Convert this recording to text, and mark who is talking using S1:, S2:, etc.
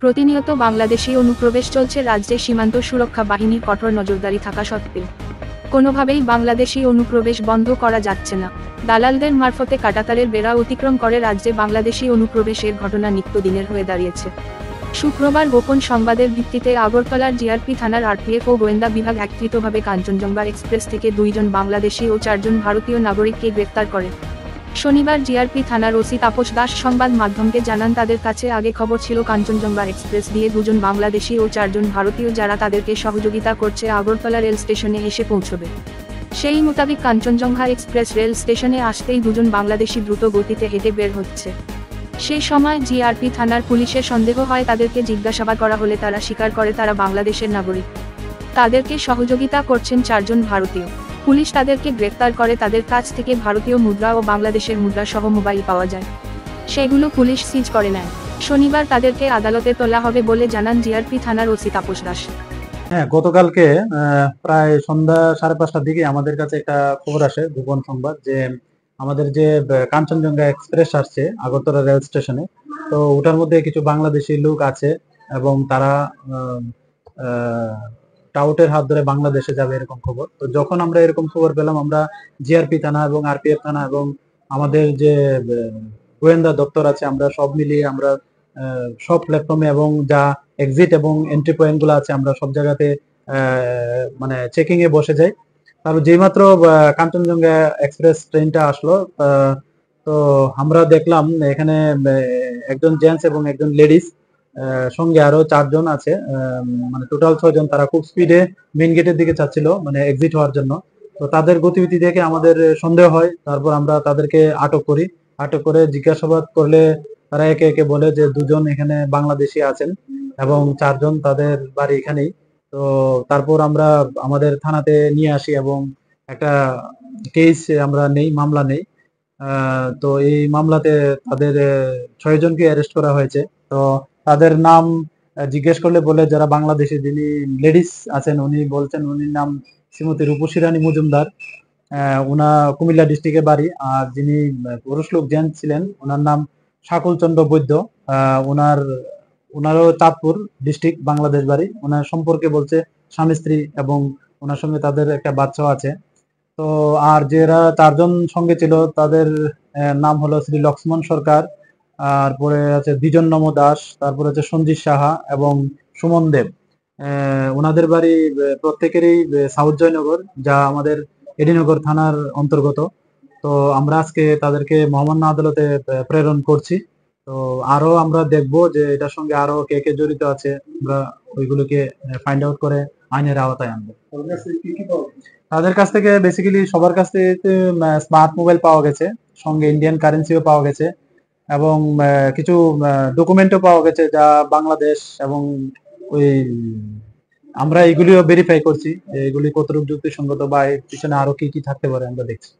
S1: প্রতিনিয়ত বাংলাদেশি অনুপ্রবেশ চলছে রাজ্যে সীমান্ত সুরক্ষা বাহিনীর কঠোর নজরদারি থাকা সত্ত্বেও কোনোভাবেই বাংলাদেশি অনুপ্রবেশ বন্ধ করা যাচ্ছে না। দালালদের মারফতে কাঁটাতারের বেড়া অতিক্রম করে রাজ্যে বাংলাদেশি অনুপ্রবেশের ঘটনা নিত্যদিনের হয়ে দাঁড়িয়েছে। শুক্রবার গোপন সংবাদের ভিত্তিতে আগরতলার জিআরপি থানার আরপিএফ ও গোয়েন্দা বিভাগ একত্রিতভাবে কাঞ্চনজঙ্ঘা এক্সপ্রেস থেকে 2 জন বাংলাদেশি ও 4 জন ভারতীয় নাগরিককে গ্রেফতার করে। শনিবার জিআরপি থানার ওসি তাপস দাস সংবাদ মাধ্যমকে জানান, তাদের কাছে আগে খবর ছিল কাঞ্চনজঙ্ঘা এক্সপ্রেস দিয়ে 2 জন বাংলাদেশি ও 4 জন ভারতীয় যারা তাদেরকে সহযোগিতা করছে আগরতলা রেল স্টেশনে এসে পৌঁছবে। সেই মোতাবেক কাঞ্চনজঙ্ঘা এক্সপ্রেস রেল স্টেশনে আসতেই 2 জন বাংলাদেশি দ্রুত গতিতে হেঁটে বের হচ্ছে। সেই সময় জিআরপি থানার পুলিশের সন্দেহ হয়, তাদেরকে জিজ্ঞাসাবাদ করা হলে তারা স্বীকার করে তারা বাংলাদেশের নাগরিক। তাদেরকে সহযোগিতা করছেন 4 জন ভারতীয়। পুলিশ তাদেরকে গ্রেফতার করে। তাদের কাছ থেকে ভারতীয় মুদ্রা ও বাংলাদেশের মুদ্রা সহ মোবাইল পাওয়া যায়, সেগুলো পুলিশ সিজ করে নেয়। শনিবার তাদেরকে আদালতে তোলা হবে বলে জানান জিআরপি থানার ওসি তাপস দাস।
S2: হ্যাঁ, গতকালকে প্রায় সন্ধ্যা 5:30টার দিকে আমাদের কাছে একটা খবর আসে, গোপন সংবাদ, যে আমাদের যে কাঞ্চনজঙ্ঘা এক্সপ্রেস আসছে আগরতলা রেল স্টেশনে, তো ওটার মধ্যে কিছু বাংলাদেশি লোক আছে এবং তারা টাউটের হাত ধরে বাংলাদেশে যাবে এরকম খবর। তো যখন আমরা এরকম খবর পেলাম, আমরা জিআরপি থানা এবং আরপিএফ থানা এবং আমাদের যে গোয়েন্দা দপ্তর আছে, আমরা সব মিলিয়ে আমরা সব প্ল্যাটফর্মে এবং যা এক্সিট এবং এন্ট্রি পয়েন্ট গুলো আছে আমরা সব জায়গাতে মানে চেকিং এ বসে যাই। তারপর যেইমাত্র কাঞ্চনজঙ্ঘা এক্সপ্রেস ট্রেনটা আসলো, তো আমরা দেখলাম এখানে একজন জেন্টস এবং একজন লেডিস, সঙ্গে আরো 4 জন আছে, মানে টোটাল 6 জন। তারা খুব স্পিডে মেইন গেটের দিকে যাচ্ছিল, মানে এক্সিট হওয়ার জন্য। তো তাদের গতিবিধি দেখে আমাদের সন্দেহ হয়। তারপর আমরা তাদেরকে আটক করি। আটক করে জিজ্ঞাসাবাদ করলে তারা একে একে বলে যে 2 জন এখানে বাংলাদেশি আছেন এবং 4 জন তাদের বাড়ি এখানেই। তো তারপর আমরা আমাদের থানাতে নিয়ে আসি এবং একটা কেস আমরা নেই, মামলা নেই। তো এই মামলাতে তাদের 6 জনকে অ্যারেস্ট করা হয়েছে। তো তাদের নাম জিজ্ঞেস করলে বলে, যারা বাংলাদেশি যিনি লেডিস আছেন উনি বলছেন উনির নাম শ্রীমতী রূপসী রানী মজুমদার, উনা কুমিল্লা ডিস্ট্রিক্টে বাড়ি। আর যিনি পুরুষ লোক জেন্টস ছিলেন ওনার নাম শাকুল চন্দ্র বৈদ্য, ওনারও চাঁদপুর ডিস্ট্রিক্ট বাংলাদেশ বাড়ি। ওনার সম্পর্কে বলছে স্বামী স্ত্রী এবং ওনার সঙ্গে তাদের একটা বাচ্চাও আছে। তো আর যারা 4 জন সঙ্গে ছিল তাদের নাম হলো শ্রী লক্ষ্মণ সরকার, তারপরে আছে দ্বিজন নম দাস, তারপরে আছে সঞ্জিত সাহা এবং সুমন দেব। ওনাদের বাড়ি প্রত্যেকেরই সাউথ জয়নগর, যা আমাদের এডিনগর থানার অন্তর্গত। তো আমরা আজকে তাদেরকে মহামান্য আদালতে প্রেরণ করছি। তো আরো আমরা দেখবো যে এটার সঙ্গে আরো কে কে জড়িত আছে, আমরা ওইগুলোকে ফাইন্ড আউট করে আইনের আওতায় আনবো। তাদের কাছ থেকে বেসিক্যালি সবার কাছ থেকে স্মার্ট মোবাইল পাওয়া গেছে, সঙ্গে ইন্ডিয়ান কারেন্সিও পাওয়া গেছে এবং কিছু ডকুমেন্টও পাওয়া গেছে যা বাংলাদেশ। এবং ওই আমরা এগুলিও ভেরিফাই করছি, এগুলি কতটুকু যুক্তিসঙ্গত বা এর পিছনে আরো কি কি থাকতে পারে আমরা দেখছি।